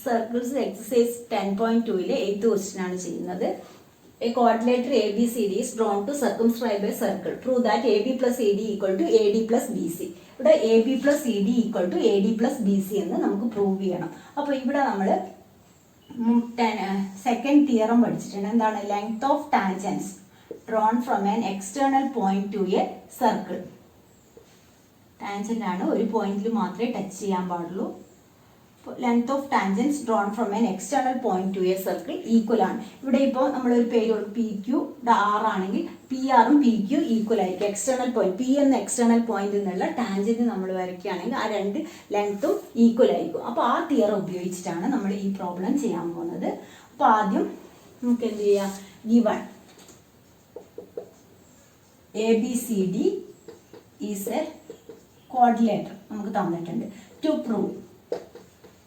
Circles exercise 10.2 8th question ആണ് ചെയ്യുന്നത്. A quadrilateral ABCD is drawn to circumscribe a circle. Prove that AB plus AD equal to AD plus BC. ഇവിടെ AB plus CD equal to AD plus BC എന്ന് നമുക്ക് prove ചെയ്യണം. അപ്പോൾ ഇവിടെ നമ്മൾ second theorem പഠിച്ചിട്ടുണ്ട്. എന്താണ്? Length of tangents drawn from an external point to a circle. Tangent ആണ്, ഒരു പോയിന്റിൽ മാത്രമേ ടച്ച് ചെയ്യാൻ പാടുള്ളൂ. Length of tangents drawn from an external point to a circle equal ആണ്. ഇവിടെ ഇപ്പോൾ നമ്മളൊരു പേര് കൊടുക്കും, പി ക്യു ആർ ആണെങ്കിൽ പി ആറും പി ക്യു ഈക്വൽ ആയിരിക്കും. എക്സ്റ്റേണൽ പോയിന്റ് പി എന്ന എക്സ്റ്റേണൽ പോയിന്റ് എന്നുള്ള ടാൻജന്റ് നമ്മൾ വരയ്ക്കുകയാണെങ്കിൽ ആ രണ്ട് ലെങ്ത്തും ഈക്വൽ ആയിരിക്കും. അപ്പോൾ ആ തിയറം ഉപയോഗിച്ചിട്ടാണ് നമ്മൾ ഈ പ്രോബ്ലം ചെയ്യാൻ പോകുന്നത്. അപ്പോൾ ആദ്യം നമുക്ക് എന്ത് ചെയ്യാം? Given ABCD is a quadrilateral നമുക്ക് തന്നിട്ടുണ്ട്. ടു പ്രൂവ്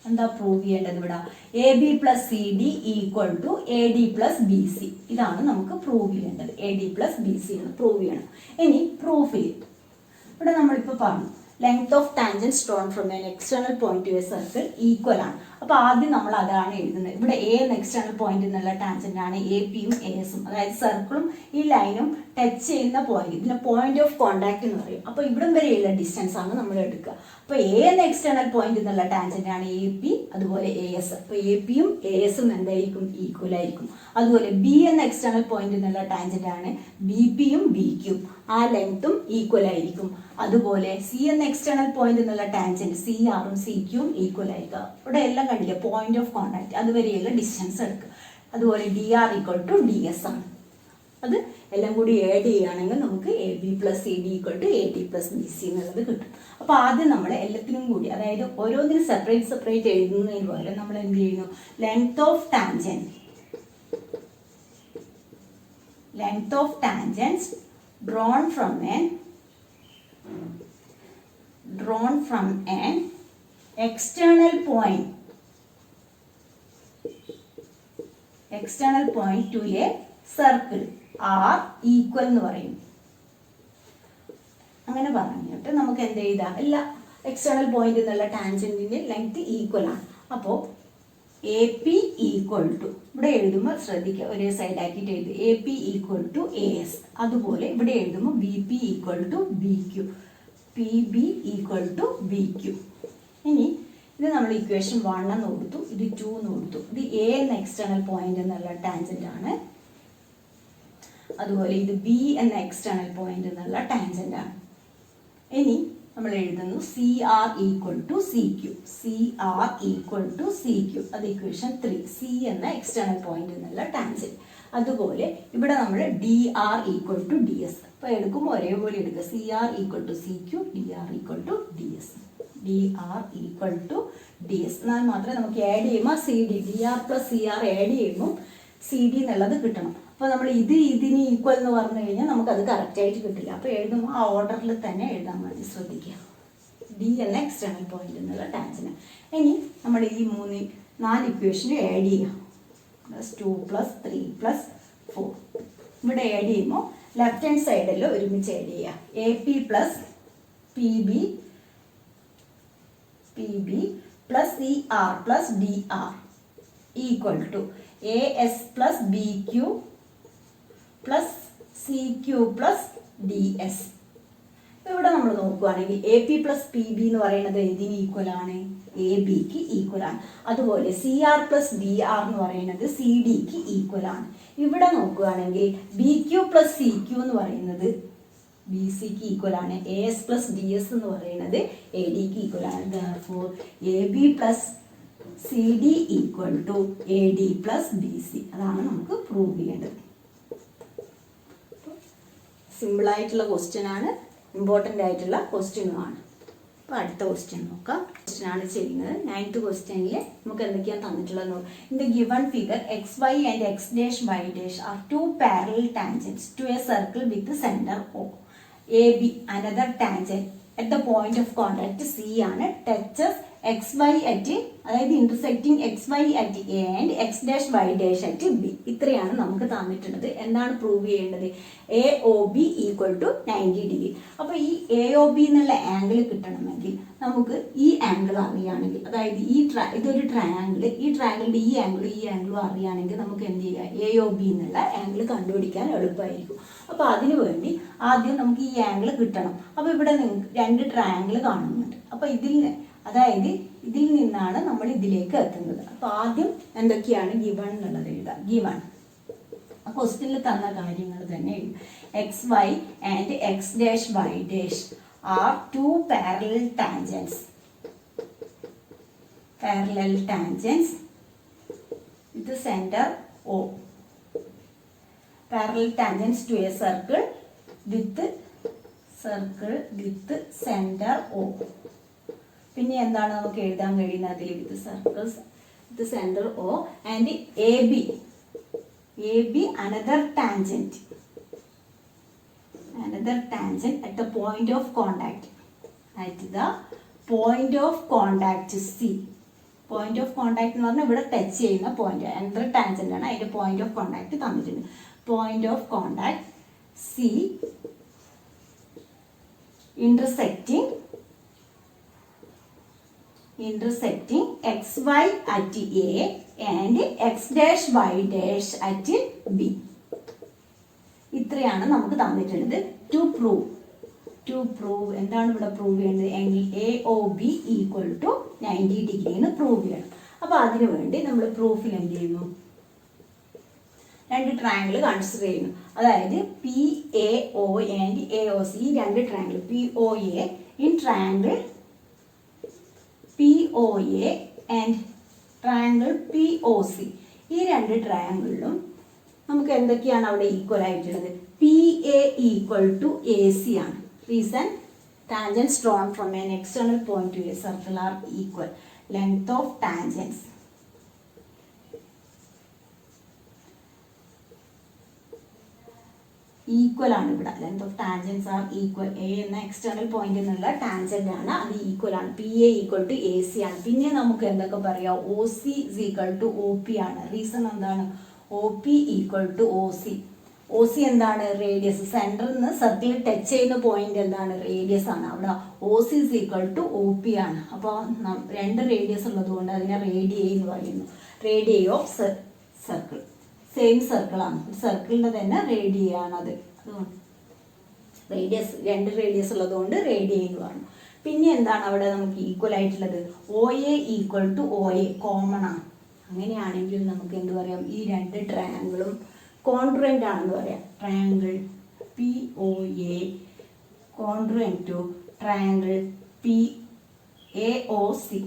എന്താ പ്രൂവ് ചെയ്യേണ്ടത്? ഇവിടെ AB plus CD equal to AD plus BC. ഇതാണ് നമുക്ക് പ്രൂവ് ചെയ്യേണ്ടത്. AD പ്ലസ് BC എന്ന് പ്രൂവ് ചെയ്യണം. ഇനി പ്രൂഫിൽ ഇവിടെ നമ്മളിപ്പോൾ പറഞ്ഞു length of tangents drawn from an external point to a circle equal ആണ്. അപ്പോൾ ആദ്യം നമ്മൾ അതാണ് എഴുതുന്നത്. ഇവിടെ A എന്ന എക്സ്റ്റേണൽ പോയിന്റ് എന്നുള്ള ടാൻജന്റ് ആണ് APയും ASും. അതായത് സർക്കിളും ഈ ലൈനും ടച്ച് ചെയ്യുന്ന പോയിന്റ്, ഇതിന്റെ പോയിന്റ് ഓഫ് കോണ്ടാക്ട് എന്ന് പറയും. അപ്പോൾ ഇവിടം വരെയുള്ള ഡിസ്റ്റൻസ് ആണ് നമ്മൾ എടുക്കുക. അപ്പോൾ A എന്ന എക്സ്റ്റേണൽ പോയിന്റ് എന്നുള്ള ടാൻജന്റ് ആണ് AP, അതുപോലെ AS. അപ്പോൾ APയും ASും എന്തായിരിക്കും? ഈക്വൽ ആയിരിക്കും. അതുപോലെ B എന്ന എക്സ്റ്റേണൽ പോയിന്റ് എന്നുള്ള ടാൻജന്റ് ആണ് BPയും BQയും. ആ ലെങ്ത്തും ഈക്വൽ ആയിരിക്കും. അതുപോലെ C എന്ന എക്സ്റ്റേണൽ പോയിന്റ് എന്നുള്ള ടാൻജന്റ് CRും CQയും ഈക്വൽ ആയിരിക്കുക. ഇവിടെ എല്ലാം കണ്ടില്ല, പോയിന്റ് ഓഫ് കോണ്ടാക്ട് അതുവരെയുള്ള ഡിസ്റ്റൻസ് എടുക്കുക. അതുപോലെ DR ഈക്വൽ ടു DS ആണ്. അത് എല്ലാം കൂടി ആഡ് ചെയ്യുകയാണെങ്കിൽ നമുക്ക് AB plus CD equal to AD plus BC എന്നുള്ളത് കിട്ടും. അപ്പോൾ ആദ്യം നമ്മൾ എല്ലാത്തിനും കൂടി, അതായത് ഓരോന്നിനും സെപ്പറേറ്റ് എഴുതുന്നതിന് പകരം നമ്മൾ എന്ത് ചെയ്യുന്നു? Length of tangents drawn from an external point to a circle are equal എന്ന് പറയും. അങ്ങനെ പറഞ്ഞിട്ട് നമുക്ക് എന്ത് ചെയ്താൽ എല്ലാ എക്സ്റ്റേണൽ പോയിന്റ് എന്നുള്ള ടാൻജന്റിന്റെ ലെങ്ത് ഈക്വൽ ആണ്. അപ്പോൾ AP ഈക്വൽ ടു, ഇവിടെ എഴുതുമ്പോൾ ശ്രദ്ധിക്കുക, ഒരേ സൈഡ് ആക്കിയിട്ട് എഴുതും. AP equal to AS. അതുപോലെ ഇവിടെ എഴുതുമ്പോൾ BP equal to BQ, PB equal to BQ. ഇനി ഇത് നമ്മൾ ഇക്വേഷൻ 1 എന്ന് കൊടുത്തു, ഇത് 2 എന്ന് കൊടുത്തു. ഇത് A എന്ന എക്സ്റ്റേണൽ പോയിന്റ് എന്നുള്ള ടാൻജന്റ് ആണ്. അതുപോലെ ഇത് B എന്ന എക്സ്റ്റേണൽ പോയിന്റ് എന്നുള്ള ടാൻജന്റ് ആണ്. ഇനി നമ്മൾ എഴുതുന്നു CR equal to CQ. CR equal to CQ, അത് ഇക്വേഷൻ 3. C എന്ന എക്സ്റ്റേണൽ പോയിന്റ് എന്നുള്ള ടാൻജന്റ്. അതുപോലെ ഇവിടെ നമ്മൾ DR ഈക്വൽ ടു DS. അപ്പോൾ എടുക്കുമ്പോൾ ഒരേപോലെ എടുക്കുക. CR equal to CQ, DR equal to DS. DR equal to DS. എന്നാൽ മാത്രമേ നമുക്ക് ആഡ് ചെയ്യുമ്പോൾ CD, DR plus CR add ചെയ്യുമ്പോൾ CD എന്നുള്ളത് കിട്ടണം. അപ്പോൾ നമ്മൾ ഇതിന് ഈക്വൽ എന്ന് പറഞ്ഞു കഴിഞ്ഞാൽ നമുക്കത് കറക്റ്റായിട്ട് കിട്ടില്ല. അപ്പോൾ എഴുതുമ്പോൾ ആ ഓർഡറിൽ തന്നെ എഴുതാൻ വേണ്ടി ശ്രദ്ധിക്കുക. D എന്ന എക്സ്റ്റേണൽ പോയിന്റ് എന്നുള്ള ടാൻജന്റ്. ഇനി നമ്മൾ ഈ 4 ഇക്വേഷന് ആഡ് ചെയ്യാം. +2 + 3 + 4 ഇവിടെ ആഡ് ചെയ്യുമ്പോൾ ലെഫ്റ്റ് ഹാൻഡ് സൈഡിൽ ഒരുമിച്ച് ആഡ് ചെയ്യാം. AP plus PB plus CR plus DR equal to AS plus BQ plus CQ plus DS. ഇവിടെ നമ്മൾ നോക്കുകയാണെങ്കിൽ AP പ്ലസ് PB എന്ന് പറയുന്നത് ഇതിന് ഈക്വൽ ആണ്? ABക്ക് ഈക്വൽ ആണ്. അതുപോലെ CR പ്ലസ് DR എന്ന് പറയുന്നത് CDക്ക് ഈക്വൽ ആണ്. ഇവിടെ നോക്കുകയാണെങ്കിൽ BQ പ്ലസ് CQ എന്ന് പറയുന്നത് BCക്ക് ഈക്വൽ ആണ്. AS പ്ലസ് DS എന്ന് പറയുന്നത് ADക്ക് ഈക്വൽ ആണ്. Therefore AB plus CD equal to AD plus BC. അതാണ് നമുക്ക് പ്രൂവ് ചെയ്യേണ്ടത്. സിമ്പിൾ ആയിട്ടുള്ള ക്വസ്റ്റ്യൻ ആണ്, ഇമ്പോർട്ടൻ്റ് ആയിട്ടുള്ള ക്വസ്റ്റ്യനുമാണ്. അപ്പോൾ അടുത്ത ക്വസ്റ്റ്യൻ നോക്കാം. ക്വസ്റ്റ്യൻ ആണ് ചെയ്യുന്നത്. 9th ക്വസ്റ്റ്യനിൽ നമുക്ക് എന്തൊക്കെയാണ് തന്നിട്ടുള്ളത്? In the given figure XY and X', Y' are 2 parallel tangents to a circle with centre O. AB, another tangent at the point of contact C ആണ്, touches എക്സ് വൈ അറ്റ് അതായത് intersecting X Y at A and X dash Y dash at B. ഇത്രയാണ് നമുക്ക് തന്നിട്ടുള്ളത്. എന്താണ് prove ചെയ്യേണ്ടത്? A O B equal to 90 degree. അപ്പോൾ ഈ A O B എന്നുള്ള ആംഗിൾ കിട്ടണമെങ്കിൽ നമുക്ക് ഈ ആംഗിൾ അറിയുകയാണെങ്കിൽ, അതായത് ഇതൊരു ട്രയാങ്കിൾ, ഈ ട്രയാങ്കിളിന്റെ ഈ ആംഗിളും അറിയുകയാണെങ്കിൽ നമുക്ക് എന്ത് ചെയ്യാം? എ ഒ ബി എന്നുള്ള ആംഗിൾ കണ്ടുപിടിക്കാൻ എളുപ്പമായിരിക്കും. അപ്പോൾ അതിനു വേണ്ടി ആദ്യം നമുക്ക് ഈ ആംഗിൾ കിട്ടണം. അപ്പോൾ ഇവിടെ നിങ്ങൾക്ക് 2 ട്രയാങ്കിൾ കാണുന്നുണ്ട്. അപ്പോൾ അതായത് ഇതിൽ നിന്നാണ് നമ്മൾ ഇതിലേക്ക് എത്തുന്നത്. അപ്പോൾ ആദ്യം എന്തൊക്കെയാണ് ഗിവൺ എന്നുള്ളത് എഴുതാം. ഗിവൺ ക്വസ്റ്റ്യനിൽ തന്ന കാര്യങ്ങൾ തന്നെ എഴുതും. X Y and X dash Y dash are 2 parallel tangents. Parallel tangents with centre O. Parallel tangents to a circle with centre O. പിന്നെ എന്താണ് നമുക്ക് എഴുതാൻ കഴിയുന്നതിൽ? With circles with centre O and A B another tangent at the point of contact, C. Point of contact എന്ന് പറഞ്ഞാൽ ഇവിടെ touch ചെയ്യുന്ന point, another tangent ആണ്, അതിന്റെ പോയിന്റ് ഓഫ് കോണ്ടാക്ട് തന്നിട്ടുണ്ട്. Point of contact C intersecting xy at A and x dash y dash at B. ഇത്രയാണ് നമുക്ക് തന്നിട്ടുള്ളത്. ടു പ്രൂവ് എന്താണ് ഇവിടെ പ്രൂവ് ചെയ്യേണ്ടത്? Angle A O B equal to 90 degree എന്ന് പ്രൂവ് ചെയ്യണം. അപ്പോൾ അതിനു വേണ്ടി നമ്മൾ പ്രൂഫിൽ എന്ത് ചെയ്യുന്നു? 2 ട്രയാങ്കിൾ കൺസിഡർ ചെയ്യുന്നു. അതായത് P A O and A O C, 2 triangle P O A in triangle POA and triangle POC. ഈ 2 ട്രയാങ്കിളിലും നമുക്ക് എന്തൊക്കെയാണ് അവിടെ ഈക്വൽ ആയിട്ടുള്ളത്? PA ഈക്വൽ ടു AC ആണ്. Reason tangents drawn from an external point to a circle are equal. Length of tangents equal ആണ്. ഇവിടെ length of tangents are equal. A എന്ന external point എന്നുള്ള ടാൻജന്റ് ആണ്, അത് ഈക്വൽ ആണ്. P A equal to A C ആണ്. പിന്നെ നമുക്ക് എന്തൊക്കെ പറയാം? O C is equal to O P ആണ്. റീസൺ എന്താണ്? O P equal to O C. O C എന്താണ്? റേഡിയസ്. സെന്ററിൽ നിന്ന് സർക്കിൾ ടച്ച് ചെയ്യുന്ന പോയിന്റ് എന്താണ്? റേഡിയസ് ആണ്. അവിടെ O C is equal to O P ആണ്. അപ്പോൾ 2 റേഡിയസ് ഉള്ളത് കൊണ്ട് അതിനെ റേഡിയൈ എന്ന് പറയുന്നു. Radii of circle. സെയിം സർക്കിളാണ്, സർക്കിളിൻ്റെ തന്നെ റേഡിയൈ ആണത്. അതുകൊണ്ട് റേഡിയസ് 2 റേഡിയസ് ഉള്ളതുകൊണ്ട് റേഡിയൈ എന്ന് പറഞ്ഞു. പിന്നെ എന്താണ് അവിടെ നമുക്ക് ഈക്വൽ ആയിട്ടുള്ളത്? O A equal to O A common ആണ്. അങ്ങനെയാണെങ്കിൽ നമുക്ക് എന്ത് പറയാം? ഈ 2 ട്രയാങ്കിളും കോൺട്രുവൻ്റ് ആണെന്ന് പറയാം. Triangle P O A congruent to triangle P A O C.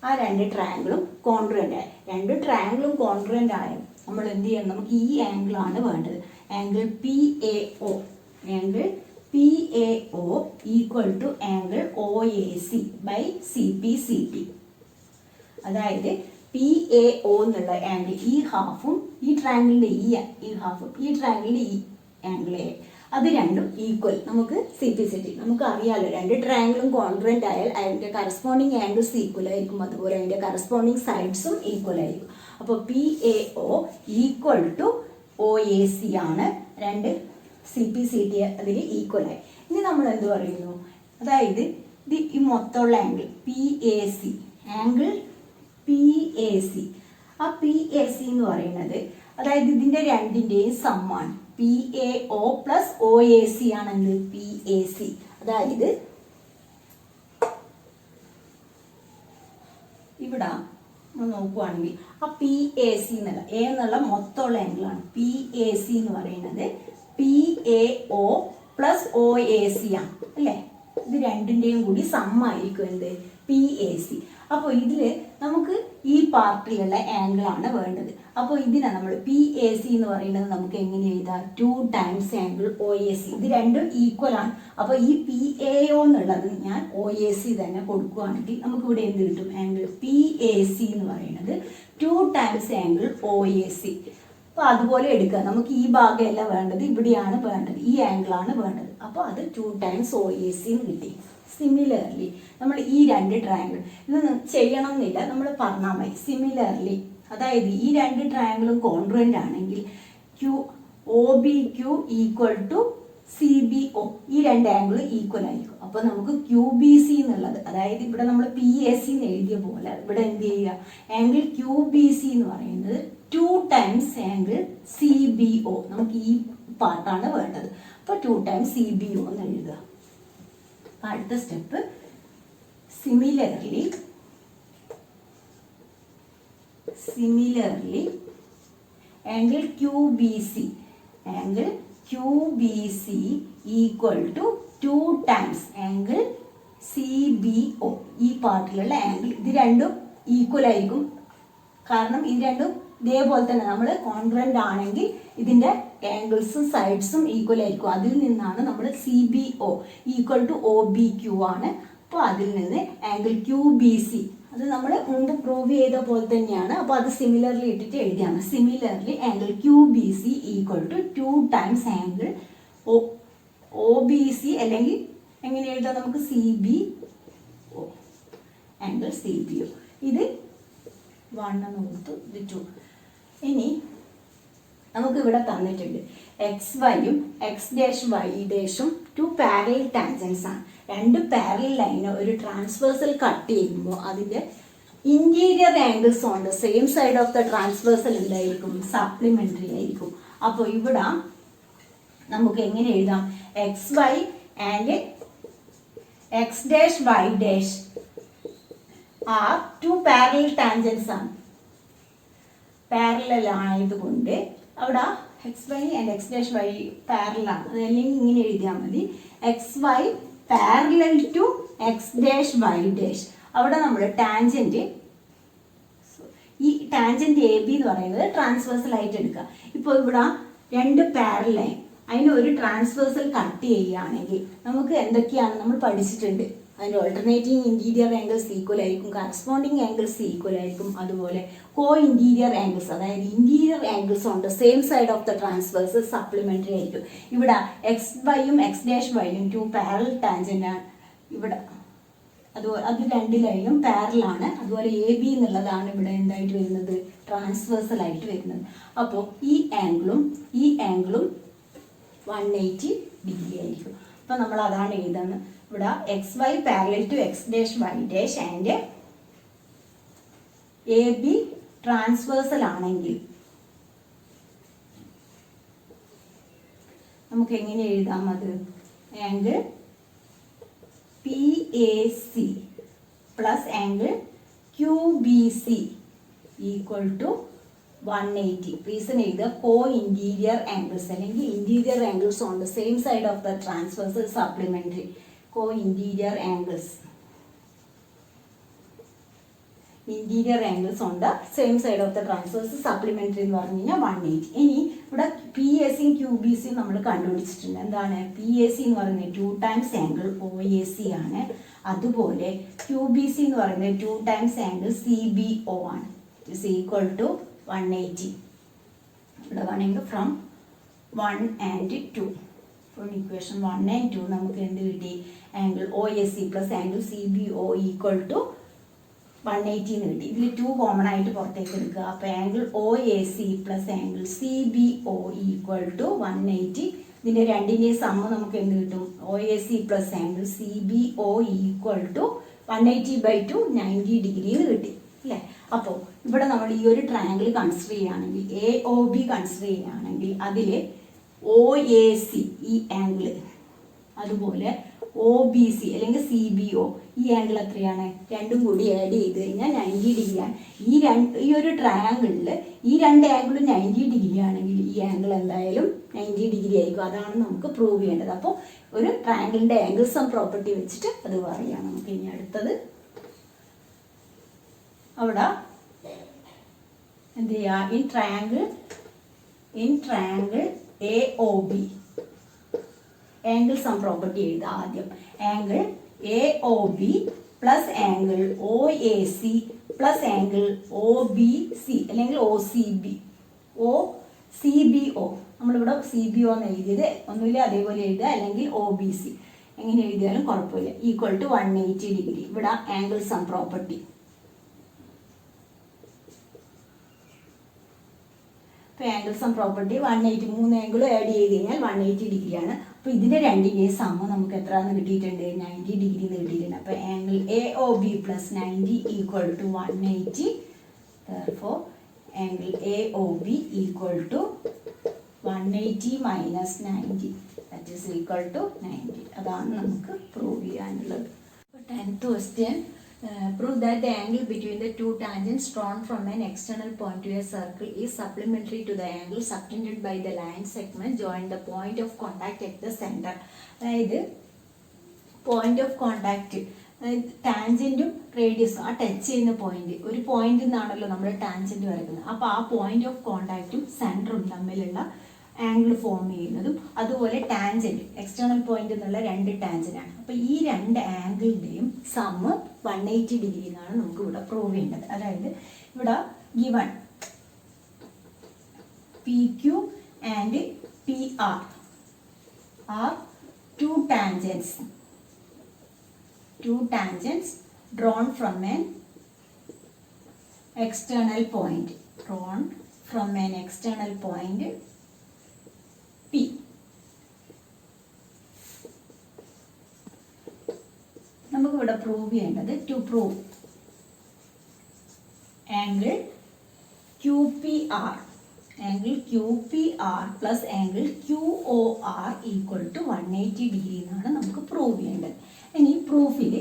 ആ 2 ട്രയാങ്കിളും കോൺട്രുവൻ്റ് ആയി. 2 ട്രയാങ്കിളും കോൺട്രുവൻ്റ് ആയാൽ നമ്മൾ എന്ത് ചെയ്യണം? നമുക്ക് ഈ ആംഗിളാണ് വേണ്ടത്. Angle P A O. Angle P A O equal to angle O A C by C P C T. അതായത് പി എ ഒ എന്നുള്ള ആംഗിൾ, ഈ ഹാഫും ഈ ട്രയാങ്കിളിൻ്റെ ഈ ഹാഫും ഈ ട്രയാങ്കിളിൻ്റെ ഈ ആംഗിൾ എ, അത് രണ്ടും ഈക്വൽ. നമുക്ക് സി പി സി ടി നമുക്ക് അറിയാമല്ലോ, 2 ട്രയാങ്കിളും കോൺട്രുവൻ്റ് ആയാൽ അതിൻ്റെ കറസ്പോണ്ടിങ് ആംഗിൾസ് ഈക്വൽ ആയിരിക്കും. അതുപോലെ അതിൻ്റെ കറസ്പോണ്ടിങ് സൈഡ്സും ഈക്വൽ ആയിരിക്കും. അപ്പോൾ P A O equal to O A C ആണ്. 2 സി പി സി ടി അതിൽ ഈക്വലായി. ഇനി നമ്മൾ എന്ത് പറയുന്നു? അതായത് ഇത് ഈ മൊത്തമുള്ള angle P A C, angle P A C. ആ പി എ സി എന്ന് പറയുന്നത് അതായത് ഇതിൻ്റെ 2ൻ്റെയും സമ്മാണ്. P A O plus O A C ആണെന്ന് പി എ സി. അതായത് ഇവിടെ നമ്മൾ നോക്കുവാണെങ്കിൽ ആ പി എ സി എന്നുള്ള എ എന്നുള്ള മൊത്തമുള്ള ആംഗിളാണ്. പി എ സി എന്ന് പറയുന്നത് P A O plus O A C ആണ് അല്ലേ? ഇത് 2ൻ്റെയും കൂടി സമ്മായിരിക്കും എന്ത്? P A C. അപ്പോൾ ഇതിൽ നമുക്ക് ഈ പാർട്ടിലുള്ള ആംഗിളാണ് വേണ്ടത്. അപ്പോൾ ഇതിനെ നമ്മൾ പി എ സി എന്ന് പറയുന്നത് നമുക്ക് എങ്ങനെ എഴുതാം? 2 times angle O A C. ഇത് രണ്ടും ഈക്വൽ ആണ്. അപ്പോൾ ഈ പി എ ഒ എന്നുള്ളത് ഞാൻ ഒ എ സി തന്നെ കൊടുക്കുകയാണെങ്കിൽ നമുക്ക് ഇവിടെ എന്ത് കിട്ടും? ആംഗിൾ പി എ സി എന്ന് പറയുന്നത് 2 times angle O A C. അപ്പോൾ അതുപോലെ എടുക്കുക. നമുക്ക് ഈ ഭാഗമല്ല വേണ്ടത്, ഇവിടെയാണ് വേണ്ടത്, ഈ ആംഗിളാണ് വേണ്ടത്. അപ്പോൾ അത് 2 ടൈംസ് ഒ എ സി എന്ന് കിട്ടി. സിമിലർലി നമ്മൾ ഈ രണ്ട് ട്രയാങ്കിൾ ഇത് ചെയ്യണം എന്നില്ല, നമ്മൾ പറഞ്ഞാൽ മതി. സിമിലർലി അതായത് ഈ രണ്ട് ട്രയാങ്കിളും കോൺഗ്രുവൻ്റ് ആണെങ്കിൽ Q O B Q equal to C B O, ഈ രണ്ട് ആംഗിൾ ഈക്വൽ ആയിരിക്കും. അപ്പോൾ നമുക്ക് ക്യൂ ബി സി എന്നുള്ളത്, അതായത് ഇവിടെ നമ്മൾ പി എ സി എന്ന് എഴുതിയ പോലെ ഇവിടെ എന്ത് ചെയ്യുക, ആംഗിൾ ക്യൂ ബി സി എന്ന് പറയുന്നത് 2 times angle C B O, നമുക്ക് ഈ പാർട്ടാണ് വേണ്ടത്. അപ്പോൾ 2 ടൈംസ് സി ബി ഒ എന്ന് എഴുതുക. അടുത്ത step similarly angle Q B C, angle Q B C equal to 2 times angle C B O, ഈ പാർട്ടിലുള്ള ആംഗിൾ ഇത് രണ്ടും ഈക്വൽ ആയിരിക്കും. കാരണം ഇത് രണ്ടും ഇതേപോലെ തന്നെ നമ്മൾ കോൺഗ്രുവൻ്റ് ആണെങ്കിൽ ഇതിൻ്റെ ആംഗിൾസും സൈഡ്സും ഈക്വൽ ആയിരിക്കും. അതിൽ നിന്നാണ് നമ്മൾ C B O equal to O B Q ആണ്. അപ്പോൾ അതിൽ നിന്ന് ആംഗിൾ ക്യൂ ബി സി അത് നമ്മൾ മുമ്പ് പ്രൂവ് ചെയ്ത പോലെ തന്നെയാണ്. അപ്പോൾ അത് സിമിലർലി ഇട്ടിട്ട് എഴുതിയാണ്. Similarly angle Q B C equal to 2 times angle O B C, അല്ലെങ്കിൽ എങ്ങനെ എഴുതാം നമുക്ക് C B O, angle C B O. ഇത് 1 എന്ന് കൊടുത്തു, ഇത് 2. ഇനി നമുക്ക് ഇവിടെ തന്നിട്ടുണ്ട് എക്സ് വൈയും എക്സ് ഡാഷ് വൈ ഡാഷും 2 പാരലൽ ടാൻജൻസ് ആണ്. രണ്ട് പാരലൽ ലൈന് ഒരു ട്രാൻസ്വേഴ്സൽ കട്ട് ചെയ്യുമ്പോൾ അതിൻ്റെ ഇന്റീരിയർ ആംഗിൾസ് ഉണ്ട് same side of the transversal എന്തായിരിക്കും, സപ്ലിമെന്ററി ആയിരിക്കും. അപ്പോൾ ഇവിടെ നമുക്ക് എങ്ങനെ എഴുതാം, X Y and X dash Y dash are 2 parallel tangents ആണ്. പാരലൽ ആയതുകൊണ്ട് അവിടെ X Y and X dash Y parallel ആണ്. അതല്ലെങ്കിൽ ഇങ്ങനെ എഴുതിയാൽ മതി, X Y parallel to X dash Y dash. അവിടെ നമ്മൾ ടാൻജന്റ്, ഈ ടാൻജന്റ് എ ബി എന്ന് പറയുന്നത് ട്രാൻസ്വേഴ്സൽ ആയിട്ട് എടുക്കുക. ഇപ്പോൾ ഇവിടെ രണ്ട് പാരലൽ ലൈൻ, അതിന് ഒരു ട്രാൻസ്വേഴ്സൽ കട്ട് ചെയ്യുകയാണെങ്കിൽ നമുക്ക് എന്തൊക്കെയാണ് നമ്മൾ പഠിച്ചിട്ടുണ്ട്. അതിൻ്റെ ഓൾട്ടർനേറ്റിംഗ് ഇൻറ്റീരിയർ ആംഗിൾസ് ഈക്വൽ ആയിരിക്കും, കറസ്പോണ്ടിങ് ആംഗിൾസ് ഈക്വൽ ആയിരിക്കും. അതുപോലെ കോ ഇൻറ്റീരിയർ ആംഗിൾസ്, അതായത് ഇൻറ്റീരിയർ ആംഗിൾസ് ഉണ്ട് same side of the transverse supplementary ആയിരിക്കും. ഇവിടെ എക്സ് വൈയും എക്സ് ഡാഷ് വൈയും 2 പാരലൽ ടാൻജൻ്റ് ആണ്. ഇവിടെ അതുപോലെ അത് രണ്ട് ലൈനും പാരലാണ്. അതുപോലെ എ ബി എന്നുള്ളതാണ് ഇവിടെ എന്തായിട്ട് വരുന്നത്, ട്രാൻസ്വേഴ്സൽ ആയിട്ട് വരുന്നത്. അപ്പോൾ ഈ ആംഗിളും 180 ഡിഗ്രി ആയിരിക്കും. അപ്പോൾ നമ്മൾ അതാണ് എഴുതുന്നത്. ഇവിടെ X Y parallel to X dash Y dash and A B transversal ആണെങ്കിൽ നമുക്ക് എങ്ങനെ എഴുതാം, അത് angle P A C plus angle Q B C equal to 180. Reason എഴുതുക, കോ ഇന്റീരിയർ ആംഗിൾസ് അല്ലെങ്കിൽ interior angles on the same side of the transversal supplementary. Co interior angles, interior angles on the same side of the transversal supplementary എന്ന് പറഞ്ഞു കഴിഞ്ഞാൽ 180. ഇനി ഇവിടെ P A സിയും Q B സിയും നമ്മൾ കണ്ടുപിടിച്ചിട്ടുണ്ട്. എന്താണ് പി എ സി എന്ന് പറയുന്നത് 2 times angle O A C ആണ്. അതുപോലെ ക്യൂ ബി സി എന്ന് പറയുന്നത് 2 times angle C B O ആണ്. It is equal to 180. ഇവിടെ വേണമെങ്കിൽ from 1 and 2, from equation 1 and 2 നമുക്ക് എന്ത് കിട്ടി, angle O S C plus angle C B O equal to 180 എന്ന് കിട്ടി. ഇതിൽ 2 കോമൺ ആയിട്ട് പുറത്തേക്ക് എടുക്കുക. അപ്പോൾ angle O A C plus angle C B O equal to 180. ഇതിൻ്റെ രണ്ടിൻ്റെയും സമ്മ നമുക്ക് എന്ത് കിട്ടും, O A C plus angle C B O equal to 180/2 90 degree എന്ന് കിട്ടി അല്ലേ. അപ്പോൾ ഇവിടെ നമ്മൾ ഈ ഒരു ട്രയാങ്കിൾ കൺസിഡർ ചെയ്യുകയാണെങ്കിൽ, എ ഒ ബി കൺസിഡർ ചെയ്യുകയാണെങ്കിൽ അതിൽ ഒ എ സി ഈ ആംഗിൾ, അതുപോലെ ഒ ബി സി അല്ലെങ്കിൽ സി ബി ഒ ഈ ആംഗിൾ എത്രയാണ്, രണ്ടും കൂടി ആഡ് ചെയ്ത് കഴിഞ്ഞാൽ 90 ഡിഗ്രിയാണ്. ഈ ഒരു ട്രയാങ്കിളിൽ ഈ രണ്ട് ആംഗിളും 90 ഡിഗ്രി ആണെങ്കിൽ ഈ ആംഗിൾ എന്തായാലും 90 ഡിഗ്രി ആയിരിക്കും. അതാണ് നമുക്ക് പ്രൂവ് ചെയ്യേണ്ടത്. അപ്പോൾ ഒരു ട്രയാങ്കിളിൻ്റെ ആംഗിൾ സം പ്രോപ്പർട്ടി വെച്ചിട്ട് അത് പറയാം നമുക്ക്. ഇനി അടുത്തത് അവിടെ എന്ത് ചെയ്യുക, in triangle A O B angle sum property എഴുതുക. ആദ്യം angle A O B plus angle O A C plus angle O B C അല്ലെങ്കിൽ ഒ സി ബി ഒ നമ്മളിവിടെ സി ബി ഒ എന്ന് എഴുതിയത് ഒന്നുമില്ല അതേപോലെ എഴുതുക, അല്ലെങ്കിൽ ഒ ബി സി. എങ്ങനെ എഴുതിയാലും കുഴപ്പമില്ല. Equal to 180 degree. ഇവിടെ ആംഗിൾ സം പ്രോപ്പർട്ടി. ഇപ്പോൾ ആംഗിൾ സം പ്രോപ്പർട്ടി 180, 3 ആംഗിളും ആഡ് ചെയ്ത് കഴിഞ്ഞാൽ 180 ഡിഗ്രിയാണ്. അപ്പോൾ ഇതിൻ്റെ രണ്ടിൻ്റെയും സമ്മ് നമുക്ക് എത്രയാണെന്ന് കിട്ടിയിട്ടുണ്ട്? 90 ഡിഗ്രി എന്ന് കിട്ടിയിട്ടുണ്ട്. അപ്പോൾ angle AOB plus 90 equal to 180. Therefore, angle AOB equal to 180 minus 90. That is equal to 90. അതാണ് നമുക്ക് പ്രൂവ് ചെയ്യാനുള്ളത്. 10th question. Prove that the angle between the two tangents drawn from an external point to a circle is supplementary to the angle subtended by the line segment join the point of contact at the center. അതായത് point of contact, ടാൻജന്റും റേഡിയസും ആ touch ചെയ്യുന്ന point, ഒരു point നിന്നാണല്ലോ നമ്മൾ tangent വരയ്ക്കുന്നത്. അപ്പോൾ ആ point of കോണ്ടാക്റ്റും സെൻറ്ററും തമ്മിലുള്ള angle form ചെയ്യുന്നതും അതുപോലെ ടാൻജന്റ് എക്സ്റ്റേണൽ പോയിന്റ് എന്നുള്ള 2 ടാൻജന്റാണ്. അപ്പോൾ ഈ 2 ആംഗിളിൻ്റെയും സമ്മ് 180 ഡിഗ്രി എന്നാണ് നമുക്ക് ഇവിടെ പ്രൂവ് ചെയ്യേണ്ടത്. അതായത് ഇവിടെ given PQ and PR are two tangents drawn from an external point, P. നമുക്ക് ഇവിടെ പ്രൂവ് ചെയ്യേണ്ടത്, to prove angle QPR plus angle QOR equal to 180 degree എന്നാണ് നമുക്ക് പ്രൂവ് ചെയ്യേണ്ടത്. ഇനി പ്രൂഫിൽ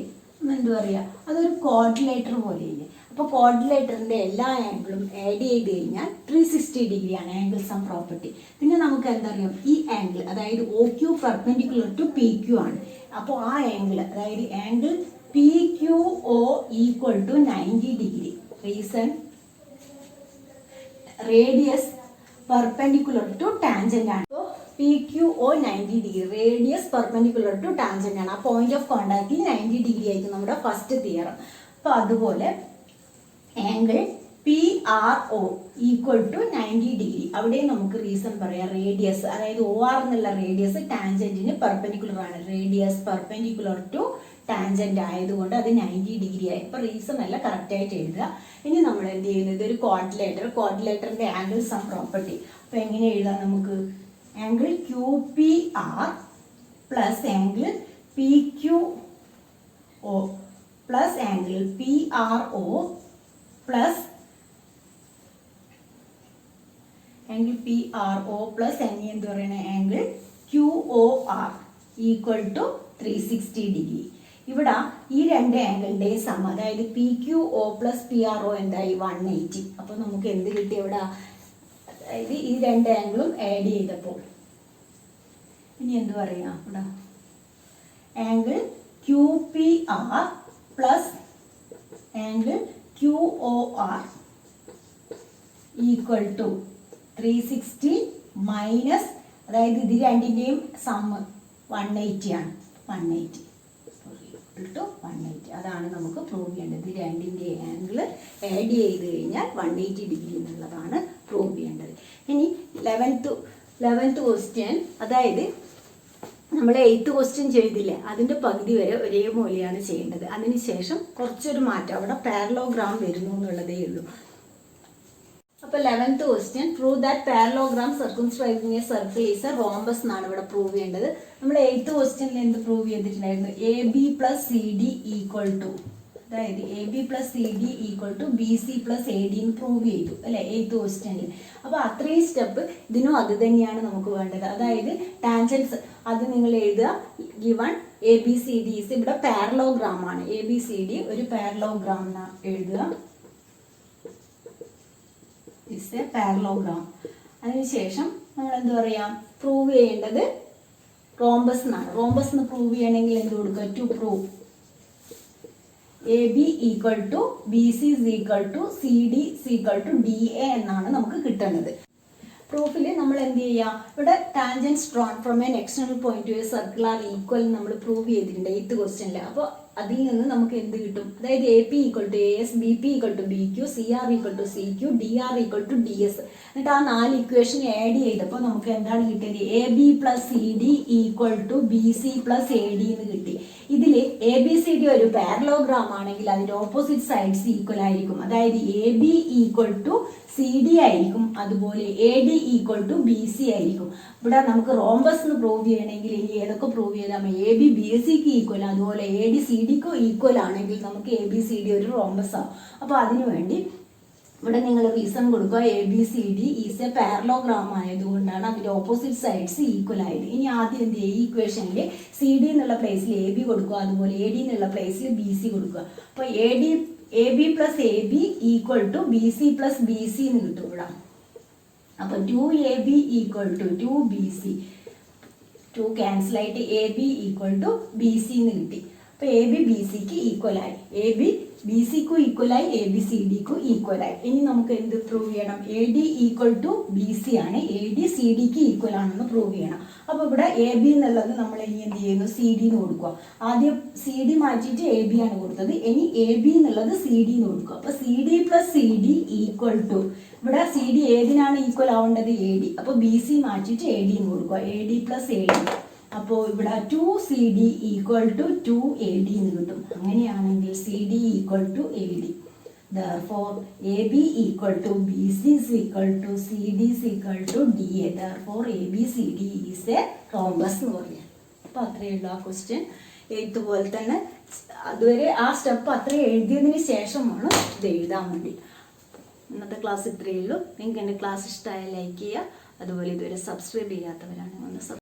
എന്താ പറയുക, അതൊരു കോർഡിലേറ്റർ പോലെയില്ലേ. അപ്പോൾ കോർഡിലേറ്ററിൻ്റെ എല്ലാ ആംഗിളും ആഡ് ചെയ്ത് കഴിഞ്ഞാൽ 360 ഡിഗ്രിയാണ് ആംഗിൾ സം പ്രോപ്പർട്ടി. പിന്നെ നമുക്ക് എന്താ അറിയാം, ഈ ആംഗിൾ അതായത് OQ പെർപെൻഡിക്കുലർ ടു PQ ആണ്. അപ്പോൾ ആ ആംഗിൾ അതായത് angle PQO equal to 90 degree. Reason radius perpendicular to tangent ആണ്. അപ്പോൾ PQO 90 degree, radius perpendicular to tangent ആണ്. ആ പോയിന്റ് ഓഫ് കോണ്ടാക്റ്റിൽ 90 ഡിഗ്രി ആയിരിക്കും നമ്മുടെ ഫസ്റ്റ് തിയറം. അപ്പോൾ അതുപോലെ angle PRO equal to 90 degree, അവിടെ നമുക്ക് റീസൺ പറയാം. റേഡിയസ് അതായത് OR എന്നുള്ള റേഡിയസ് ടാൻജന്റിന് പെർപെൻഡിക്കുലർ ആണ്. റേഡിയസ് പെർപെൻഡിക്കുലർ ടു ടാൻജന്റ് ആയതുകൊണ്ട് അത് 90 ഡിഗ്രി ആയി. ഇപ്പോൾ റീസൺ അല്ല, കറക്റ്റായിട്ട് എഴുതുക. ഇനി നമ്മൾ എന്ത് ചെയ്യുന്നത്, ഒരു കോർഡിലേറ്ററിൻ്റെ ആംഗിൾ സം പ്രോപ്പർട്ടി. അപ്പോൾ എങ്ങനെ എഴുതാം നമുക്ക്? Angle QPR plus angle PQO plus angle PRO plus angle PRO plus എന്ത് പറയുന്നത് angle QOR equal to 360 degree. ഇവിടെ ഈ 2 ആംഗിളിൻ്റെയും സം, അതായത് PQO പ്ലസ് PRO എന്തായി 180. അപ്പോൾ നമുക്ക് എന്ത് കിട്ടി ഇവിടെ? അതായത് ഈ 2 ആംഗിളും ആഡ് ചെയ്തപ്പോൾ ഇനി എന്ത് പറയാം, ഇവിടെ angle QPR plus angle QOR equal to 360 minus, അതായത് ഇത് രണ്ടിൻ്റെയും സമ്മ് 180 ആണ്. 180 അതാണ് നമുക്ക് പ്രൂവ് ചെയ്യേണ്ടത്. ഇത് രണ്ടിൻ്റെ ആംഗിൾ ആഡ് ചെയ്ത് കഴിഞ്ഞാൽ 180 ഡിഗ്രി എന്നുള്ളതാണ് പ്രൂവ് ചെയ്യേണ്ടത്. ഇനി 11th ക്വസ്റ്റ്യൻ, അതായത് നമ്മൾ 8th ക്വസ്റ്റ്യൻ ചെയ്തില്ലേ, അതിൻ്റെ പകുതി വരെ ഒരേ മൂലയാണ് ചെയ്യേണ്ടത്. അതിനുശേഷം കുറച്ചൊരു മാറ്റം, അവിടെ പാരലോഗ്രാം വരുന്നു എന്നുള്ളതേ ഉള്ളൂ. അപ്പോൾ 11th question, prove that parallelogram circumscribing a circle is a rhombus എന്നാണ് ഇവിടെ പ്രൂവ് ചെയ്യേണ്ടത്. നമ്മൾ 8th ക്വസ്റ്റ്യനിൽ എന്ത് പ്രൂവ് ചെയ്തിട്ടുണ്ടായിരുന്നു? AB plus CD equal to, അതായത് AB plus CD equal to BC plus AD എന്ന് പ്രൂവ് ചെയ്തു അല്ലേ 8th ക്വസ്റ്റ്യനിൽ. അപ്പോൾ അത്രയും സ്റ്റെപ്പ് ഇതിനും അത് തന്നെയാണ് നമുക്ക് വേണ്ടത്. അതായത് ടാൻജൻസ് അത് നിങ്ങൾ എഴുതുക. ഗിവൺ ABCD ഈസ്, ഇവിടെ പാരലോഗ്രാം ആണ്. ABCD ഒരു പാരലോഗ്രാം എന്ന് എഴുതുക. Is A parallelogram. അതിനുശേഷം നമ്മൾ എന്ത് പറയാം, പ്രൂവ് ചെയ്യേണ്ടത് റോംബസ് എന്നാണ്. റോംബസ് എന്ന് പ്രൂവ് ചെയ്യണമെങ്കിൽ എന്ത് കൊടുക്കുക? To prove AB equal to BC equal to CD equal to DA എന്നാണ് നമുക്ക് കിട്ടുന്നത്. പ്രൂഫിൽ നമ്മൾ എന്ത് ചെയ്യുക, ഇവിടെ tangents drawn from an external point to a circle are equal നമ്മൾ പ്രൂവ് ചെയ്തിട്ടുണ്ട് 8th ക്വസ്റ്റ്യനിൽ. അപ്പോൾ അതിൽ നിന്ന് നമുക്ക് എന്ത് കിട്ടും? അതായത് A P equal to A S, B P equal to B Q, C R equal to C Q, D R equal to D S. എന്നിട്ട് ആ 4 ഇക്വേഷൻ ആഡ് ചെയ്തപ്പോൾ നമുക്ക് എന്താണ് കിട്ടിയത്? A B plus C D equal to B C plus A D എന്ന് കിട്ടി. ഇതിൽ A B C D ഒരു പാരലോഗ്രാം ആണെങ്കിൽ അതിന്റെ ഓപ്പോസിറ്റ് സൈഡ്സ് ഈക്വൽ ആയിരിക്കും. അതായത് A B equal to C D ആയിരിക്കും, അതുപോലെ A D equal to B C ആയിരിക്കും. ഇവിടെ നമുക്ക് റോംബസ് എന്ന് പ്രൂവ് ചെയ്യണമെങ്കിൽ ഇനി ഏതൊക്കെ പ്രൂവ് ചെയ്താൽ എ ബി ബി സിക്ക് ഈക്വൽ, അതുപോലെ എ ഡി സി ഡിക്ക് ഈക്വൽ ആണെങ്കിൽ നമുക്ക് എ ബി സി ഡി ഒരു റോംബസ് ആവും. അപ്പോൾ അതിനു വേണ്ടി ഇവിടെ നിങ്ങൾ റീസൺ കൊടുക്കുക, A B C D is A parallelogram ആയതുകൊണ്ടാണ് അതിന്റെ ഓപ്പോസിറ്റ് സൈഡ്സ് ഈക്വൽ ആയത്. ഇനി ആദ്യം എന്ത് ചെയ്യുക? ഈ ഇക്വേഷനിൽ സി ഡി എന്നുള്ള പ്ലേസിൽ എ ബി കൊടുക്കുക, അതുപോലെ എ ഡി എന്നുള്ള പ്ലേസിൽ ബി സി കൊടുക്കുക. അപ്പോൾ A B plus A B equal to B C plus B C എന്ന് കിട്ടും ഇവിടെ. അപ്പോൾ 2AB equal to 2BC, 2 cancel ആയിട്ട് A B equal to B C എന്ന് കിട്ടി. അപ്പോൾ എ ബി ബി സിക്ക് ഈക്വൽ ആയി, എ ബി ബി സിക്കും ഈക്വൽ ആയി, എ ബി സി ഡിക്കും ഈക്വൽ ആയി. ഇനി നമുക്ക് എന്ത് പ്രൂവ് ചെയ്യണം? A D equal to B C ആണ്, എ ഡി സി ഡിക്ക് ഈക്വൽ ആണെന്ന് പ്രൂവ് ചെയ്യണം. അപ്പോൾ ഇവിടെ എ ബി എന്നുള്ളത് നമ്മൾ ഇനി എന്ത് ചെയ്യുന്നു? സി ഡി എന്ന് കൊടുക്കുക. ആദ്യം സി ഡി മാറ്റിയിട്ട് എ ബി ആണ് കൊടുത്തത്, ഇനി എ ബി എന്നുള്ളത് സി ഡി എന്ന് കൊടുക്കുക. അപ്പോൾ C D plus C D equal to, ഇവിടെ സി ഡി ഏതിനാണ് ഈക്വൽ ആവേണ്ടത്? A D. അപ്പോൾ ബി സി മാറ്റിയിട്ട് എ ഡി എന്ന് കൊടുക്കുക, A D plus A D. അപ്പോൾ ഇവിടെ 2CD ഈക്വൽ ടു 2AD എന്ന് കിട്ടും. അങ്ങനെയാണെങ്കിൽ CD equal to AD. Therefore, AB equal to BC is equal to CD is equal to DA. Therefore, ABCD is a rhombus എന്ന് പറയാം. അപ്പോൾ അത്രയേ ഉള്ളൂ ആ ക്വസ്റ്റ്യൻ. ഇതുപോലെ തന്നെ അതുവരെ ആ സ്റ്റെപ്പ് അത്രയും എഴുതിയതിന് ശേഷമാണ് ഇത് എഴുതാൻ വേണ്ടി. ഇന്നത്തെ ക്ലാസ് ഇത്രയേ ഉള്ളൂ. നിങ്ങൾക്ക് എൻ്റെ ക്ലാസ് ഇഷ്ടമായ ലൈക്ക് ചെയ്യുക, അതുപോലെ ഇതുവരെ സബ്സ്ക്രൈബ് ചെയ്യാത്തവരാണ് ഒന്ന്